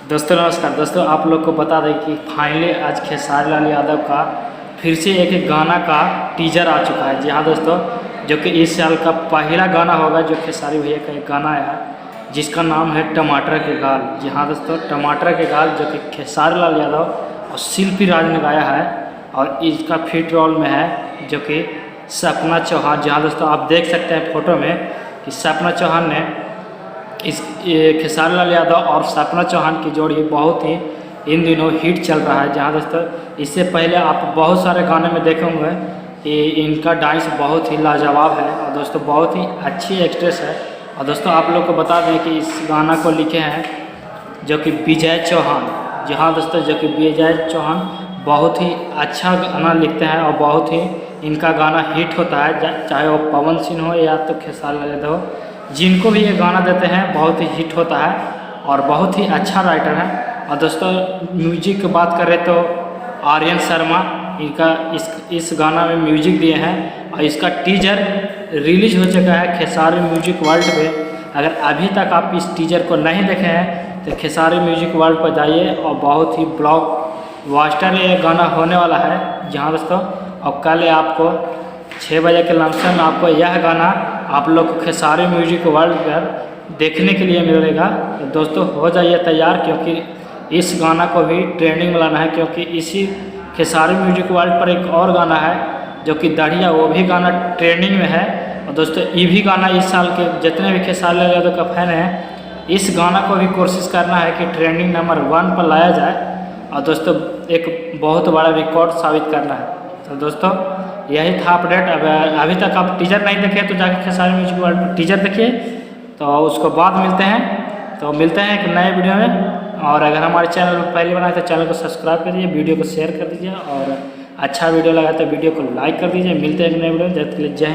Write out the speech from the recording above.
दोस्तों नमस्कार। दोस्तों आप लोग को बता दें कि फाइनली आज खेसारी लाल यादव का फिर से एक गाना का टीजर आ चुका है। जी हाँ दोस्तों, जो कि इस साल का पहला गाना होगा जो खेसारी भैया का एक गाना आया है जिसका नाम है टमाटर के गाल। जी हाँ दोस्तों, टमाटर के गाल जो कि खेसारी लाल यादव और शिल्पी राज ने गाया है और इसका फीट रोल में है जो कि सपना चौहान। जी हाँ दोस्तों, आप देख सकते हैं फोटो में कि सपना चौहान ने इस खेसारी लाल यादव और सपना चौहान की जोड़ी बहुत ही इन दिनों हिट चल रहा है। जहाँ दोस्तों इससे पहले आप बहुत सारे गाने में देखे होंगे कि इनका डांस बहुत ही लाजवाब है और दोस्तों बहुत ही अच्छी एक्ट्रेस है। और दोस्तों आप लोग को बता दें कि इस गाना को लिखे हैं जो कि विजय चौहान। जी हाँ दोस्तों, जो कि विजय चौहान बहुत ही अच्छा गाना लिखते हैं और बहुत ही इनका गाना हिट होता है, चाहे वो पवन सिंह हो या तो खेसारी लाल यादव हो, जिनको भी ये गाना देते हैं बहुत ही हिट होता है और बहुत ही अच्छा राइटर है। और दोस्तों म्यूजिक की बात करें तो आर्यन शर्मा इनका इस गाना में म्यूजिक दिए हैं और इसका टीजर रिलीज हो चुका है खेसारी म्यूजिक वर्ल्ड पे। अगर अभी तक आप इस टीजर को नहीं देखे हैं तो खेसारी म्यूजिक वर्ल्ड पर जाइए और बहुत ही ब्लॉकबस्टर ये गाना होने वाला है। जहाँ दोस्तों और कल आपको 6 बजे के लमसम में आपको यह गाना आप लोग को खेसारी म्यूजिक वर्ल्ड पर देखने के लिए मिलेगा। तो दोस्तों हो जाइए तैयार, क्योंकि इस गाना को भी ट्रेंडिंग में लाना है, क्योंकि इसी खेसारी म्यूजिक वर्ल्ड पर एक और गाना है जो कि दढ़िया, वो भी गाना ट्रेंडिंग में है। और दोस्तों ये भी गाना इस साल के जितने भी खेसारी लाल यादव का फैन है इस गाना को भी कोशिश करना है कि ट्रेंडिंग नंबर 1 पर लाया जाए और दोस्तों एक बहुत बड़ा रिकॉर्ड साबित करना है। तो दोस्तों यही था अपडेट। अब अभी तक आप टीजर नहीं देखे तो जाकर खेसारी म्यूजिक वर्ल्ड पर टीजर देखिए, तो उसको बाद मिलते हैं। तो मिलते हैं एक नए वीडियो में। और अगर हमारे चैनल पर पहले बनाए तो चैनल को सब्सक्राइब कर दीजिए, वीडियो को शेयर कर दीजिए और अच्छा वीडियो लगा तो वीडियो को लाइक कर दीजिए। मिलते हैं एक नए वीडियो में। जय हिंद, जय